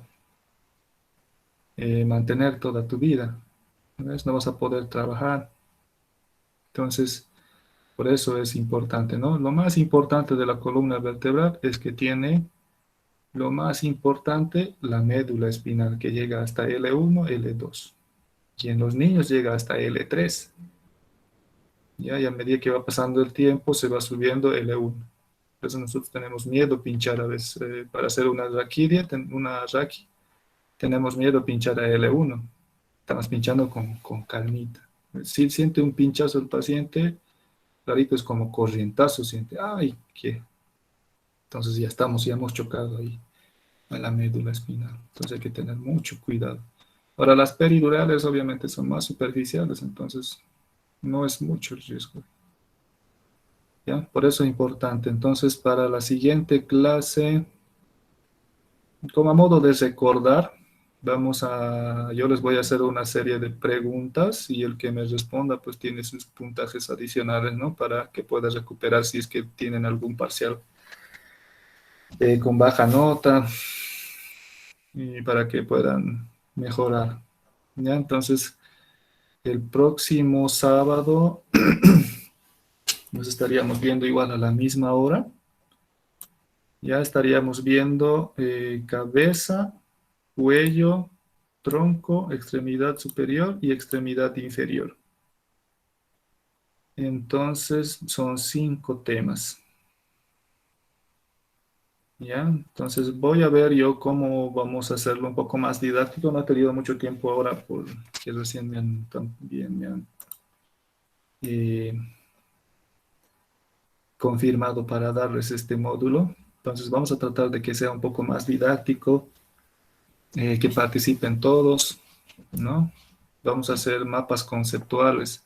mantener toda tu vida. ¿Ves? No vas a poder trabajar. Entonces, por eso es importante, ¿no? Lo más importante de la columna vertebral es que tiene lo más importante, la médula espinal, que llega hasta L1, L2. Y en los niños llega hasta L3. ¿Ya? Y a medida que va pasando el tiempo se va subiendo L1. Por eso nosotros tenemos miedo pinchar a veces. Para hacer una raquidia, una raqui, tenemos miedo pinchar a L1. Estamos pinchando con calmita. Si siente un pinchazo el paciente, clarito es como corrientazo, siente, ay, ¿qué? Entonces ya hemos chocado ahí en la médula espinal. Entonces hay que tener mucho cuidado. Ahora, las peridurales obviamente son más superficiales, entonces no es mucho el riesgo. ¿Ya? Por eso es importante. Entonces, para la siguiente clase, como a modo de recordar, yo les voy a hacer una serie de preguntas y el que me responda pues tiene sus puntajes adicionales, ¿no? Para que pueda recuperar si es que tienen algún parcial con baja nota y para que puedan mejorar. ¿Ya? Entonces, el próximo sábado nos estaríamos viendo igual a la misma hora. Ya estaríamos viendo cabeza, cuello, tronco, extremidad superior y extremidad inferior. Entonces son 5 temas. Ya, entonces voy a ver yo cómo vamos a hacerlo un poco más didáctico. No he tenido mucho tiempo ahora porque recién también me han eh, confirmado para darles este módulo. Entonces vamos a tratar de que sea un poco más didáctico, que participen todos, ¿no? Vamos a hacer mapas conceptuales,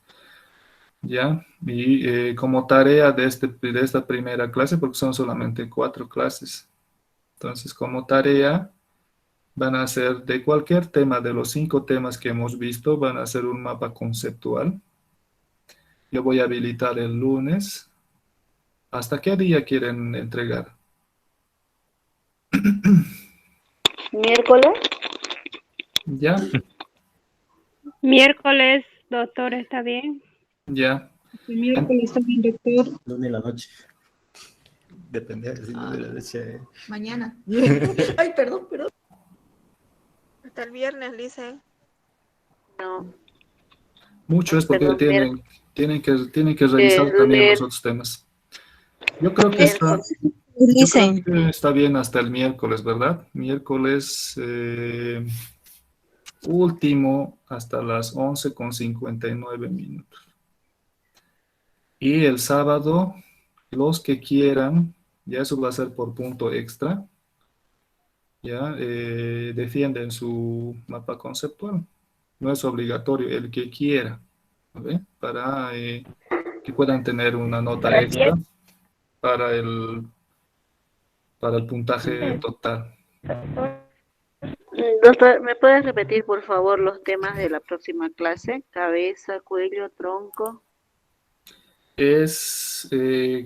¿ya? Y como tarea de esta primera clase, porque son solamente 4 clases, entonces como tarea van a hacer de cualquier tema, de los 5 temas que hemos visto, van a hacer un mapa conceptual. Yo voy a habilitar el lunes. ¿Hasta qué día quieren entregar? Miércoles. ¿Ya? Miércoles, doctor, ¿está bien? Ya. El miércoles también, doctor. Lunes en la noche. Depende de la noche. Mañana. Ay, perdón. Hasta el viernes, dice. No, Mucho es porque perdón, tienen que revisar también los otros temas. Yo creo que miércoles. yo creo que está bien hasta el miércoles, ¿verdad? Miércoles último hasta las 11:59. Y el sábado, los que quieran, ya eso va a ser por punto extra, ya defienden su mapa conceptual. No es obligatorio, el que quiera, ¿ve? Para que puedan tener una nota extra para para el puntaje total. Doctor, ¿me puedes repetir, por favor, los temas de la próxima clase? Cabeza, cuello, tronco. Es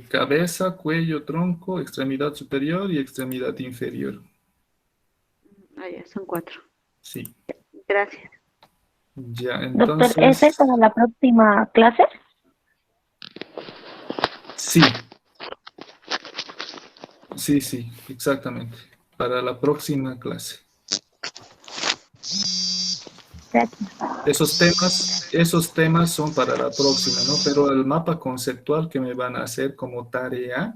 cabeza, cuello, tronco, extremidad superior y extremidad inferior. Ah, ya, son 4. Sí, Gracias. ya, Doctor, ¿ese es entonces, para la próxima clase? sí, sí, exactamente. Para la próxima clase. Gracias. Esos temas son para la próxima, ¿no? Pero el mapa conceptual que me van a hacer como tarea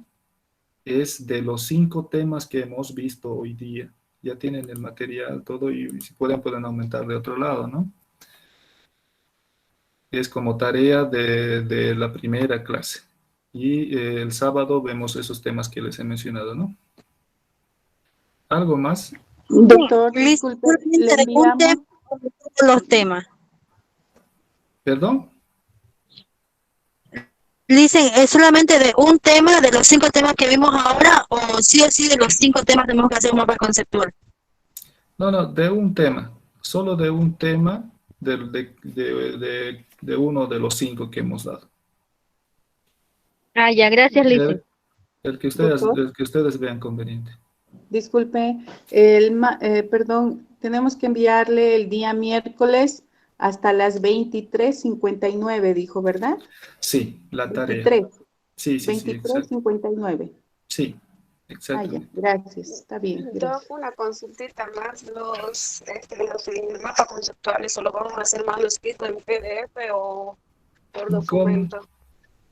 es de los 5 temas que hemos visto hoy día. Ya tienen el material, todo, y si pueden aumentar de otro lado, ¿no? Es como tarea de la primera clase. Y el sábado vemos esos temas que les he mencionado, ¿no? ¿Algo más? Doctor, Liz, disculpe, le solamente de un enviamos. tema o de todos los temas. ¿Perdón? Dicen, ¿es solamente de un tema, de los 5 temas que vimos ahora, o sí o sí de los 5 temas tenemos que hacer un mapa conceptual? No, de un tema. Solo de un tema de uno de los 5 que hemos dado. Ah, ya, gracias, Lizzy. Doctor, El que ustedes vean conveniente. disculpe, perdón, tenemos que enviarle el día miércoles hasta las 23:59, dijo, ¿verdad? Sí, la tarea. 23, Sí, exacto. 23:59. Sí, Ya, exactamente. gracias, está bien, Doctor, gracias. una consultita más. Los mapas conceptuales, ¿solo vamos a hacer más escrito en PDF o por Como, documento?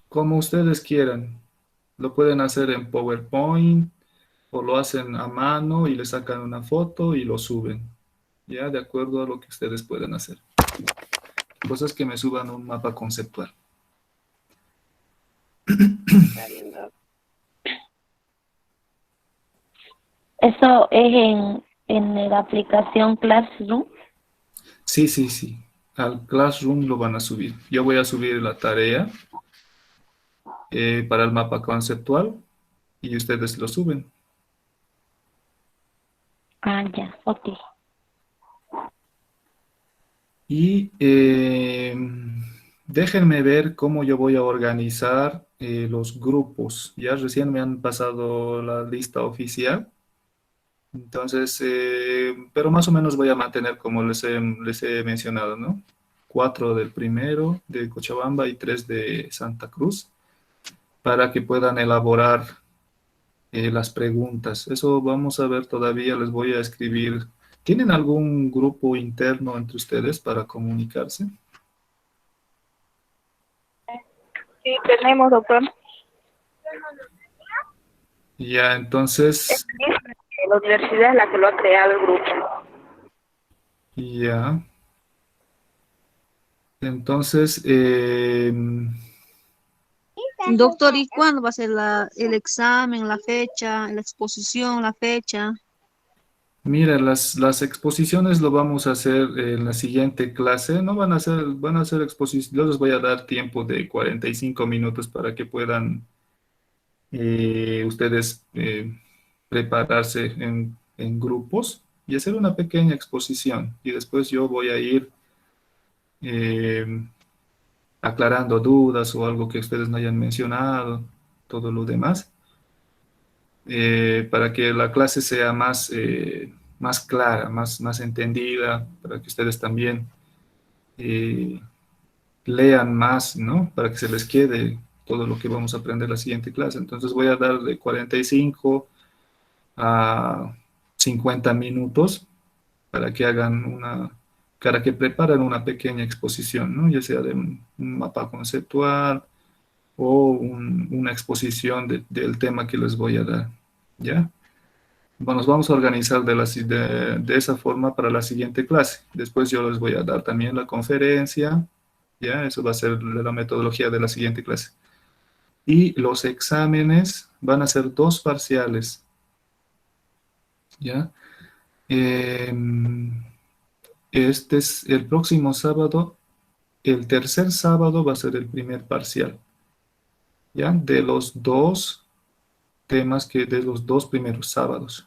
como ustedes quieran. Lo pueden hacer en PowerPoint o lo hacen a mano y le sacan una foto y lo suben. Ya, de acuerdo a lo que ustedes pueden hacer. Cosas que me suban un mapa conceptual. Está bien, doctor. ¿Eso es en la aplicación Classroom? Sí. Al Classroom lo van a subir. Yo voy a subir la tarea para el mapa conceptual y ustedes lo suben. Ah, ya, ok. Y déjenme ver cómo yo voy a organizar los grupos. Ya recién me han pasado la lista oficial. Entonces, pero más o menos voy a mantener como les he mencionado, ¿no? 4 del primero de Cochabamba y 3 de Santa Cruz, para que puedan elaborar las preguntas. Eso vamos a ver todavía, les voy a escribir. ¿Tienen algún grupo interno entre ustedes para comunicarse? Sí, tenemos, doctor. Ya, entonces, La universidad es la que lo ha creado el grupo. ya. Entonces, Doctor, ¿y cuándo va a ser el examen, la fecha, la exposición, la fecha? mira, las exposiciones lo vamos a hacer en la siguiente clase. No van a ser exposiciones. Yo les voy a dar tiempo de 45 minutos para que puedan ustedes prepararse en grupos y hacer una pequeña exposición. Y después yo voy a ir eh, aclarando dudas o algo que ustedes no hayan mencionado, todo lo demás, para que la clase sea más clara, más entendida, para que ustedes también eh, lean más, ¿no? Para que se les quede todo lo que vamos a aprender en la siguiente clase. Entonces voy a dar de 45 a 50 minutos para que para que preparen una pequeña exposición, ¿no? Ya sea de un mapa conceptual o una exposición del tema que les voy a dar, ¿ya? Bueno, nos vamos a organizar de esa forma para la siguiente clase. Después yo les voy a dar también la conferencia, ¿ya? Eso va a ser la metodología de la siguiente clase. Y los exámenes van a ser 2 parciales, ¿ya? Este es el próximo sábado, el tercer sábado va a ser el primer parcial, ¿ya? De los 2 temas de los 2 primeros sábados.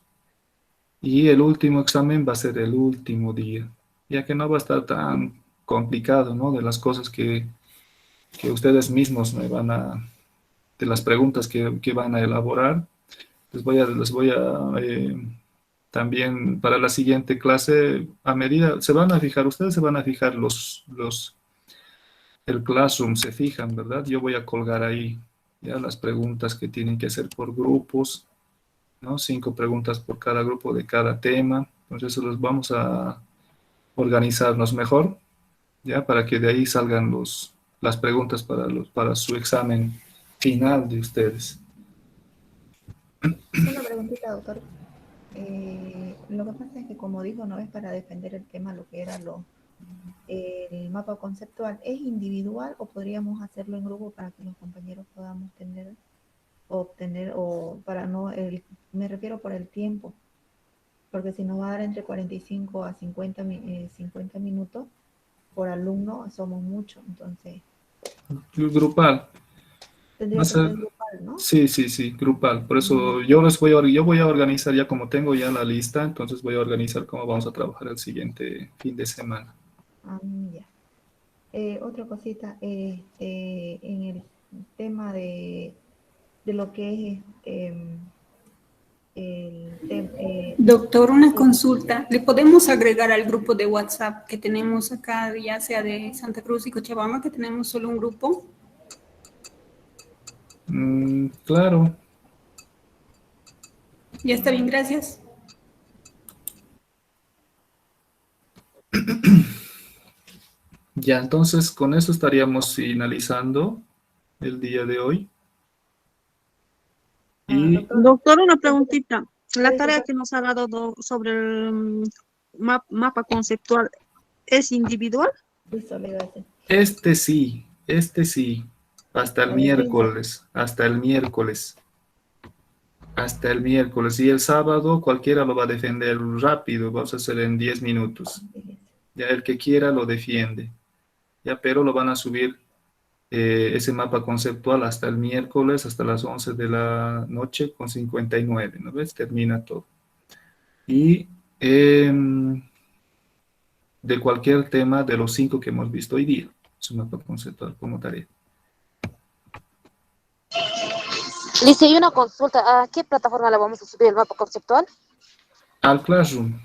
Y el último examen va a ser el último día, ya que no va a estar tan complicado, ¿no? De las cosas que ustedes mismos de las preguntas que van a elaborar. Les voy a también para la siguiente clase, a medida, ustedes se van a fijar el Classroom, se fijan, ¿verdad? Yo voy a colgar ahí ya las preguntas que tienen que hacer por grupos, ¿no? 5 preguntas por cada grupo de cada tema. Entonces, los vamos a organizarnos mejor, ya, para que de ahí salgan las preguntas para su examen final de ustedes. Una preguntita, doctor. Lo que pasa es que, como dijo, no es para defender el tema, lo que era el mapa conceptual. ¿Es individual o podríamos hacerlo en grupo para que los compañeros podamos obtener, o para no, me refiero por el tiempo, porque si nos va a dar entre 45 a 50 minutos por alumno, somos muchos, entonces Grupal. tendría que ser grupal, ¿no? Sí, grupal. Por eso yo voy a organizar ya como tengo ya la lista, entonces voy a organizar cómo vamos a trabajar el siguiente fin de semana. Ya. Otra cosita, en el tema de lo que es Doctor, una consulta. ¿Le podemos agregar al grupo de WhatsApp que tenemos acá, ya sea de Santa Cruz y Cochabamba, que tenemos solo un grupo? Claro. Ya está bien, gracias. Ya, entonces con eso estaríamos finalizando el día de hoy. Y Doctor, una preguntita. La tarea que nos ha dado sobre el mapa conceptual, ¿es individual? Listo, le iba a decir. este sí, hasta el miércoles, Y el sábado cualquiera lo va a defender rápido, vamos a hacer en 10 minutos. Ya el que quiera lo defiende. Ya, pero lo van a subir ese mapa conceptual hasta el miércoles, hasta las 11 de la noche con 59, ¿no ves? Termina todo. Y de cualquier tema de los 5 que hemos visto hoy día, es un mapa conceptual como tarea. Lice, y una consulta, ¿a qué plataforma le vamos a subir el mapa conceptual? Al Classroom.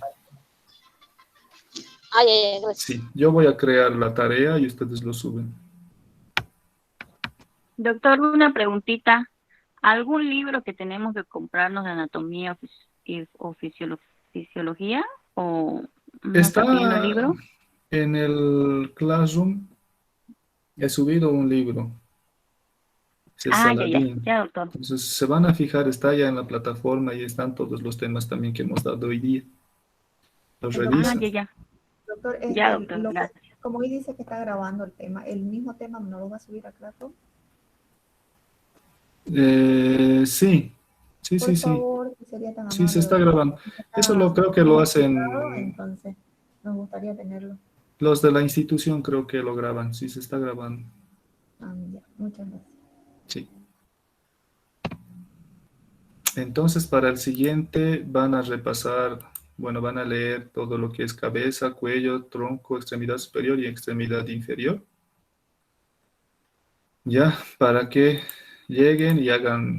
Ay, gracias. Sí, yo voy a crear la tarea y ustedes lo suben. Doctor, una preguntita. ¿Algún libro que tenemos que comprarnos de anatomía o fisiología? ¿O no está pidiendo el libro? En el Classroom he subido un libro. Ya, Saladín. ya, doctor. Entonces se van a fijar, está ya en la plataforma y están todos los temas también que hemos dado hoy día. Los revisan. Ya. Doctor, Ya, doctor, gracias. como hoy dice que está grabando el tema, ¿el mismo tema no lo va a subir a Classroom? Sí. Por favor, sería tan Sí, amable, se está doctor. grabando. Eso lo creo que lo hacen Entonces, nos gustaría tenerlo. los de la institución, creo que lo graban. Sí, se está grabando. Ya, muchas gracias. Sí. Entonces, para el siguiente van a repasar, bueno, van a leer todo lo que es cabeza, cuello, tronco, extremidad superior y extremidad inferior. Ya, para que lleguen y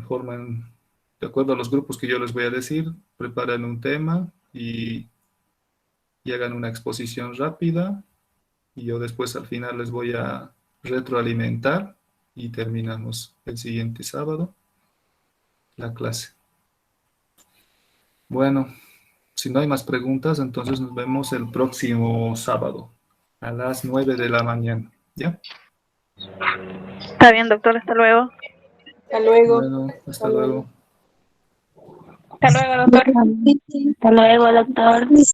forman, de acuerdo a los grupos que yo les voy a decir, preparen un tema y hagan una exposición rápida. Y yo después al final les voy a retroalimentar y terminamos el siguiente sábado la clase. Bueno, si no hay más preguntas, entonces nos vemos el próximo sábado a las 9 de la mañana. ¿Ya? Está bien, doctor, hasta luego. Hasta luego. Bueno, hasta luego. Hasta luego, doctor. Hasta luego, doctor.